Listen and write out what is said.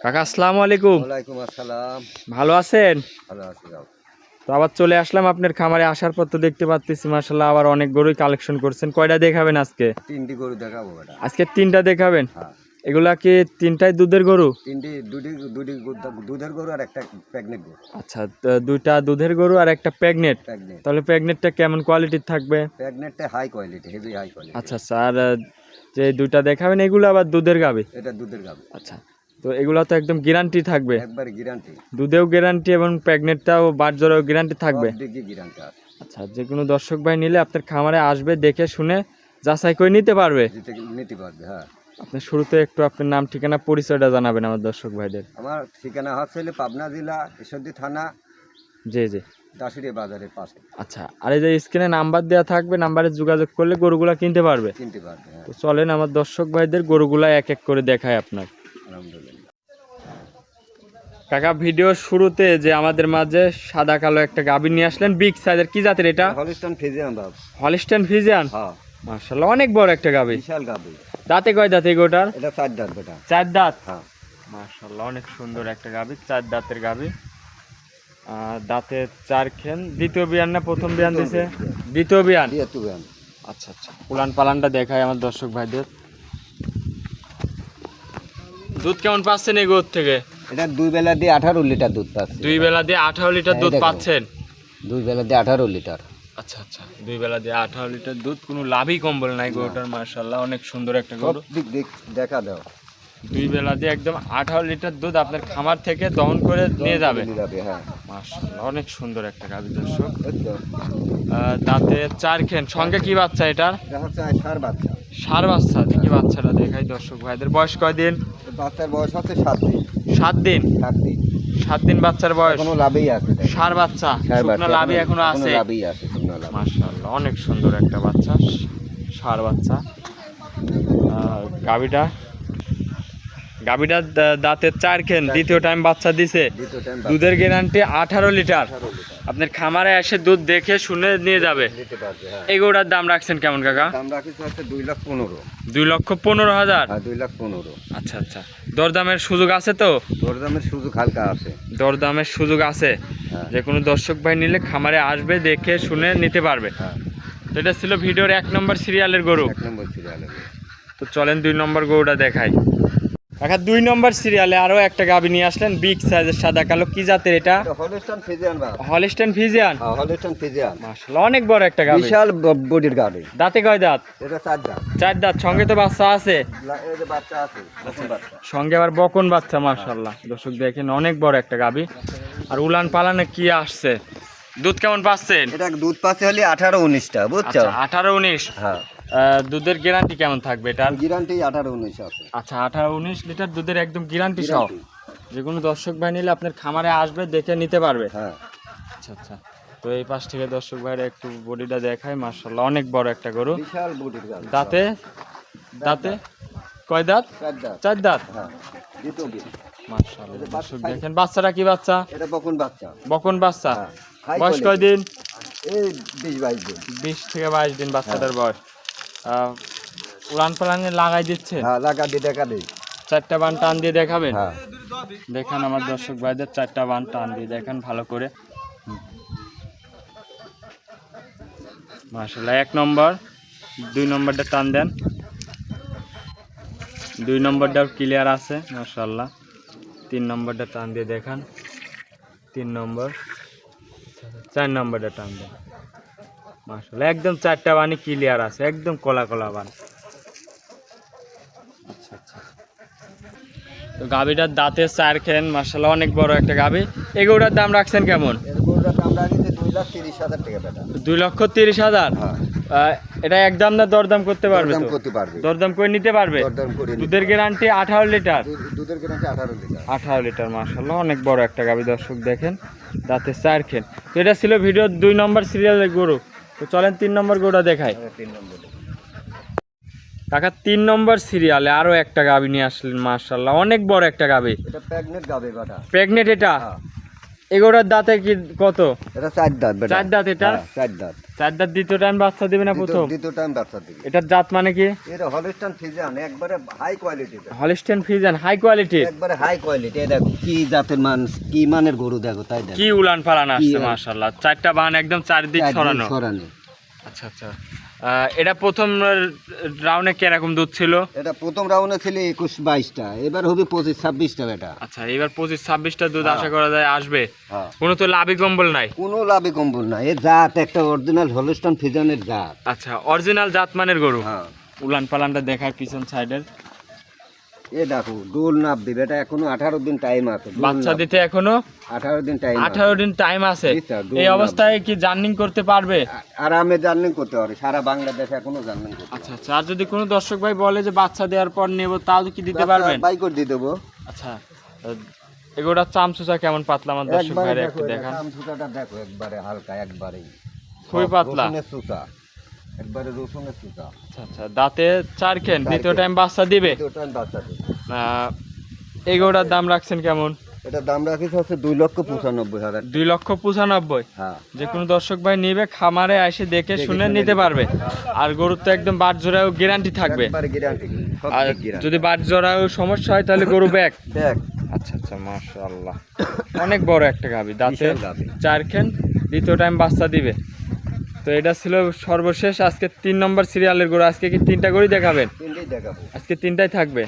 কাকা আসসালামু আলাইকুম। ওয়ালাইকুম আসসালাম। ভালো আছেন? ভালো আছি। তো আবার চলে আসলাম আপনার খামারে। আসার পর তো দেখতে পাচ্ছি মাশাআল্লাহ আবার অনেক গরুই কালেকশন করছেন। কয়টা দেখাবেন আজকে? তিনটি গরু দেখাবো বেটা। আজকে তিনটা দেখাবেন? হ্যাঁ, এগুলা কি তিনটাই দুধের গরু? দুটি দুধের গরু আর একটা প্রেগনেন্ট গরু। আচ্ছা, তো দুইটা দুধের গরু আর একটা প্রেগনেট। প্রেগনেন্ট তাহলে প্রেগনেটটা কেমন কোয়ালিটির থাকবে? প্রেগনেন্টটা high quality, heavy high quality. আচ্ছা আচ্ছা। আর যে দুইটা দেখাবেন এগুলো আবার দুধের গাবে? এটা দুধের গাভী। আচ্ছা, তো এগুলা তো একদম গ্যারান্টি থাকবে? একবারে গ্যারান্টি। দুধেও গ্যারান্টি এবং প্রেগনেটটাও বাটজোড়াও গ্যারান্টি থাকবে? সব দিকে গ্যারান্টি আছে। আচ্ছা, যে কোনো দর্শক ভাই নিলে আপনার খামারে আসবে, দেখে শুনে যাচাই করে নিতে পারবে? নিতে পারবে। হ্যাঁ, আপনার শুরুতে একটু আপনার নাম ঠিকানা পরিচয়টা জানাবেন আমার দর্শক ভাইদের। আমার ঠিকানা হচ্ছে পাবনা জেলা ঈশ্বরদী থানা, জি জি। দাসুরিয়া বাজারের পাশে। আচ্ছা, আর এই যে স্ক্রিনে নাম্বার দেওয়া থাকবে, নাম্বারে যোগাযোগ করলে গরুগুলা কিনতে পারবে? কিনতে পারবে। হ্যাঁ, তো চলেন আমার দর্শক ভাইদের গরুগুলা এক এক করে দেখায় আপনার। আলহামদুলিল্লাহ। কাকা, ভিডিও শুরুতে যে আমাদের মাঝে সাদা কালো একটা গাভী নিয়ে আসলেন, বিগ সাইজের, কি জাতের এটা? হলিস্টান ফিজিয়ান বাব। Holstein Friesian? হ্যাঁ, মাশাআল্লাহ অনেক বড় একটা গাভী। বিশাল গাভী। দাঁতে কয় দাঁত এগোটার? এটা 4 দাঁত বেটা। 4 দাঁত? হ্যাঁ, মাশাআল্লাহ অনেক সুন্দর একটা গাভী, 4 দাঁতের গাভী। দাঁতে 4 খেন। দ্বিতীয় বিয়ান না প্রথম বিয়ান দিছে? দ্বিতীয় বিয়ান। আচ্ছা আচ্ছা, উলান পালানটা দেখায় আমার দর্শক ভাইদের। দুধ কেমন পাচ্ছেন এই গোর থেকে? এটা 2 বেলা দিয়ে 18 লিটার দুধ পাচ্ছে। 2 বেলা দিয়ে 18 লিটার দুধ পাচ্ছেন? 2 বেলা দিয়ে 18 লিটার। আচ্ছা আচ্ছা, 2 বেলা দিয়ে 18 লিটার দুধ, কোনো লাভই কম্বল নাই গরুটার। মাশাআল্লাহ অনেক সুন্দর একটা গরু। দিক দেখা দাও। 2 বেলা দিয়ে একদম 18 লিটার দুধ আপনার খামার থেকে দহন করে নিয়ে যাবে। হ্যাঁ, মাশাআল্লাহ অনেক সুন্দর একটা গাভী দর্শক। বুঝছো? দাঁতে 4 খেন। সঙ্গে কি বাচ্চা এটার? এটা হচ্ছে ষাঁড় বাচ্চা। ষাঁড় বাচ্চা। দেখি বাচ্চাটা দেখাই দর্শক ভাইদের। বয়স কয়দিন? বাচ্চার বয়স হচ্ছে 7 দিন। 7 দিন? 7 দিন। 7 দিন বাচ্চার বয়স। এখনো লাভই আছে। ষাঁড় বাচ্চা, শুকনো লাভই এখনো আছে? লাভই আছে, শুকনো লাভ। মাশাআল্লাহ অনেক সুন্দর একটা বাচ্চা, ষাঁড় বাচ্চা। গাভীটা দাঁতে 4 খেন, দ্বিতীয় টাইম বাচ্চা দিছে। দ্বিতীয় টাইম দুধের গ্যারান্টি 18 লিটার। 18 লিটার। আপনার খামারে এসে দুধ দেখে শুনে নিয়ে যাবে। নিতে পারবে। হ্যাঁ, এই গরুটার দাম রাখছেন কেমন কাকা? দাম রাখিছে হচ্ছে 2,15,000। 2,15,000? হ্যাঁ, 2,15,000। আচ্ছা আচ্ছা, দরদামের সুযোগ আছে তো? দরদামের সুযোগ হালকা আছে। দরদামের সুযোগ আছে। হ্যাঁ, যে কোনো দর্শক ভাই নিলে খামারে আসবে, দেখে শুনে নিতে পারবে। হ্যাঁ। তো এটা ছিল ভিডিওর 1 নম্বর সিরিয়ালের গরু। 1 নম্বর সিরিয়ালে। তো চলেন 2 নম্বর গরুটা দেখাই। কাকা, 2 নম্বর সিরিয়ালে আরো একটা গাভী নিয়ে আসলেন, বিগ সাইজের, সাদা কালো, কি জাতের এটা? এটা হলিস্টান ফিজিয়ান বাবা। Holstein Friesian? হ্যাঁ, হলিস্টান ফিজিয়ান। মাশাআল্লাহ অনেক বড় একটা গাভী। বিশাল বডির গাড়ি। দাঁতে কয় দাঁত? এটা 4 দাঁত। 4 দাঁত। সঙ্গে তো বাচ্চা আছে? এই যে বাচ্চা আছে, নতুন বাচ্চা। সঙ্গে আবার বকন বাচ্চা। মাশাআল্লাহ দর্শক দেখেন অনেক বড় একটা গাভী। আর উলান পালানে কি আসছে। দুধ কেমন পাচ্ছেন? এটা দুধ পাচ্ছে হলে 18-19টা, বুঝছো? 18-19? হ্যাঁ, দুধের গ্যারান্টি কেমন থাকবে এটার? গ্যারান্টি 18-19 আছে। আচ্ছা, 18-19 লিটার দুধের একদম গ্যারান্টি সহ। গ্যারান্টি। যে কোনো দর্শক ভাই নিলে আপনার খামারে আসবে, দেখে নিতে পারবে। হ্যাঁ, আচ্ছা আচ্ছা। তো এই পাশ থেকে দর্শক ভাইরা একটু বডিটা দেখায়। মাশাআল্লাহ অনেক বড় একটা গরু। বিশাল বডির গাড়ি। দাঁতে দাঁতে কয় দাঁত? 4 দাঁত। 4 দাঁত? হ্যাঁ, দ্বিতীয় দিন। মাশাআল্লাহ দর্শক দেখেন। বাচ্চাটা কি বাচ্চা? এটা বকন বাচ্চা। বকন বাচ্চা? হ্যাঁ, হাই বয়স কোয়ালিটি। কয়দিন? এই 20-22 দিন। 20 থেকে 22 দিন বাচ্চাটার বয়স। উড়ান পালানে লাগাই দিচ্ছে? হ্যাঁ, লাগা দিয়ে দেখা দেই। 4টা বান টান দিয়ে দেখাবেন? হ্যাঁ, দেখান আমার দর্শক ভাইদের, 4টা বান টান দিয়ে দেখান ভালো করে। মাশাআল্লাহ 1 নম্বর। 2 নম্বরটা টান দেন। 2 নম্বরটাও ক্লিয়ার আছে মাশাআল্লাহ। 3 নম্বরটা টান দিয়ে দেখান। 3 নম্বর। 4 নম্বরটা টান দেন। মাশাআল্লাহ একদম 4টা বানই ক্লিয়ার আছে, একদম কলা কলা বান। আচ্ছা আচ্ছা। তো গাভীটার দাঁতে 4 খেন, মাশাআল্লাহ অনেক বড় একটা গাভী। এগুলোর দাম রাখছেন কেমন? এর গরুটার দাম রাখিছে 2,30,000 টাকা বেটা। 2,30,000? হ্যাঁ, এটা একদম না দরদাম করতে পারবে দরদাম তো? করতে পারবে। দরদাম করে নিতে পারবে? দরদাম করে নিতে দুধের গ্যারান্টি 18 লিটার? দুধের গ্যারান্টি 18 লিটার। 18 লিটার। মাশাআল্লাহ অনেক বড় একটা গাভী দর্শক দেখেন, দাঁতে 4 খেন। তো এটা ছিল ভিডিওর 2 নম্বর সিরিয়ালের গরু। তো চলেন 3 নম্বর গরুটা দেখাই। 3 নম্বর। কাকা, 3 নম্বর সিরিয়ালে আরো একটা গাভী নিয়ে আসলেন, মাশাআল্লাহ অনেক বড় একটা গাভী। এটা প্রেগনেন্ট গাবে বেটা। প্রেগনেন্ট এটা? হ্যাঁ, এগুলোর দাঁতে কি কত? এটা 4 দাঁত বেটা। 4 দাঁত এটা? 4 দাঁত। 4 দাঁত দ্বিতীয় টাইম বাচ্চা দিবে না প্রথম? দ্বিতীয় টাইম বাচ্চা দিবে। এটার জাত মানে কি? এটা হলস্টাইন ফ্রিজিয়ান, একবারে high quality. Holstein Friesian high quality, একবারে হাই কোয়ালিটি। এই দেখো কি জাতের মান, কি মানের গরু দেখো, তাই দেখো কি উলান পালান আসছে মাশাআল্লাহ। 4টা বান একদম চারদিক ছড়ানো। আচ্ছা আচ্ছা। এটা প্রথম রাউন্ডে কিরকম দুধ ছিল? এটা প্রথম রাউন্ডে ছিল 21-22টা, এবার হবে 25-26টা বেটা। আচ্ছা, এবার 25-26টা দুধ আশা করা যায় আসবে। হ্যাঁ, কোনো তো লাভি কম্বল নাই? কোনো লাভে কম্বল না। এর জাত একটা অরিজিনাল হলস্টাইন ফ্রিজিয়ানের জাত। আচ্ছা, অরিজিনাল জাত মানের গরু। হ্যাঁ, উলান পালানটা দেখায় পিছন সাইডের। এ দেখো ডোল নাপ দিবে, এটা এখনো 18 দিন টাইম আছে। বাচ্চা দিতে এখনো 18 দিন টাইম 18 দিন টাইম আছে। জি স্যার, এই অবস্থায় কি জার্নিং করতে পারবে? আরামে জার্নিং করতে পারে, সারা বাংলাদেশে এখনো জার্নিং করতে আচ্ছা আচ্ছা। আর যদি কোনো দর্শক ভাই বলে যে বাচ্চা দেওয়ার পর নেব, তাও কি দিতে পারবেন? বাই করে দিয়ে দেবো। আচ্ছা, এগুলোর চামচুচা কেমন পাতলা আমার দর্শক একবারে ভাইরা দেখো, একটু দেখান। চামচুটাটা দেখো, একবারে হালকা, একবারে খুবই পাতলা। রসুনের সুতা, একবারে রসুনের সুতা। আচ্ছা আচ্ছা। দাঁতে 4 খেন, দ্বিতীয় টাইম বাচ্চা দিবে। দ্বিতীয় টাইম বাচ্চা দিবে। এগুলোর দাম রাখছেন কেমন? এটা দাম রাখিস হচ্ছে 2,95,000। 2,95,000। হ্যাঁ, যে কোনো দর্শক ভাই নিবে, খামারে এসে দেখে শুনে নিতে পারবে। আর গরুর তো একদম বাট জোড়াও গ্যারান্টি থাকবে। একবারে গ্যারান্টি। আর যদি বাট জোড়াও সমস্যা হয় তাহলে গরু ব্যাক। দেখ, আচ্ছা আচ্ছা, মাশাআল্লাহ, অনেক বড় একটা গাভী। দাঁতে বিশাল গাভী। 4 খেন, দ্বিতীয় টাইম বাচ্চা দিবে। তো এটা ছিল সর্বশেষ আজকে 3 নম্বর সিরিয়ালের গরু। আজকে কি 3টা গরুই দেখাবেন? তিনটেই দেখাবো। আজকে 3টাই থাকবে।